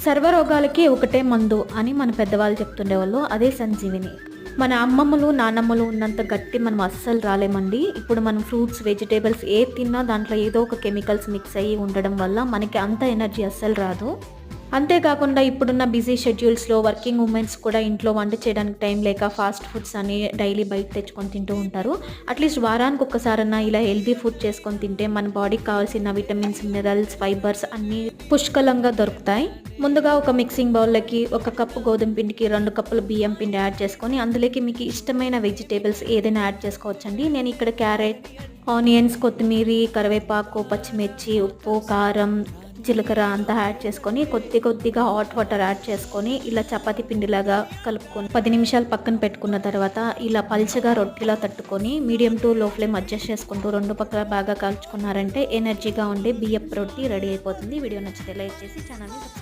సర్వరోగాలకి ఒకటే మందు అని మన పెద్దవాళ్ళు చెప్తుండేవాళ్ళు. అదే సంజీవిని. మన అమ్మమ్మలు, నానమ్మలు ఉన్నంత గట్టి మనం అస్సలు రాలేమండి. ఇప్పుడు మనం ఫ్రూట్స్, వెజిటేబుల్స్ ఏది తిన్నా దాంట్లో ఏదో ఒక కెమికల్స్ మిక్స్ అయ్యి ఉండడం వల్ల మనకి అంత ఎనర్జీ అస్సలు రాదు. అంతేకాకుండా ఇప్పుడున్న బిజీ షెడ్యూల్స్‌లో వర్కింగ్ ఉమెన్స్ కూడా ఇంట్లో వంట చేయడానికి టైం లేక ఫాస్ట్ ఫుడ్స్ అని డైలీ బయట తెచ్చుకొని తింటూ ఉంటారు. అట్‌లీస్ట్ వారానికి ఒక్కసారన్నా ఇలా హెల్తీ ఫుడ్ చేసుకొని తింటే మన బాడీకి కావాల్సిన విటమిన్స్, మినరల్స్, ఫైబర్స్ అన్నీ పుష్కలంగా దొరుకుతాయి. ముందుగా ఒక మిక్సింగ్ బౌల్‌లోకి 1 కప్పు గోధుమ పిండికి 2 కప్పుల బియ్యం పిండి యాడ్ చేసుకొని అందులోకి మీకు ఇష్టమైన వెజిటేబుల్స్ ఏదైనా యాడ్ చేసుకోవచ్చండి. నేను ఇక్కడ క్యారెట్, ఆనియన్స్, కొత్తిమీర, కరివేపాకు, పచ్చిమిర్చి, ఉప్పు, కారం, జీలకర్ర అంతా యాడ్ చేసుకొని కొద్దిగా హాట్ వాటర్ యాడ్ చేసుకొని ఇలా చపాతీ పిండిలాగా కలుపుకొని 10 నిమిషాలు పక్కన పెట్టుకున్న తర్వాత ఇలా పల్చగా రొట్టెలా తట్టుకొని మీడియం టు లో ఫ్లేమ్ అడ్జస్ట్ చేసుకుంటూ 2 పక్కల బాగా కాల్చుకున్నారంటే ఎనర్జీగా ఉండే బియ్యపు రొట్టి రెడీ అయిపోతుంది. వీడియో నచ్చితే లైక్ చేసి ఛానల్ని సబ్స్క్రైబ్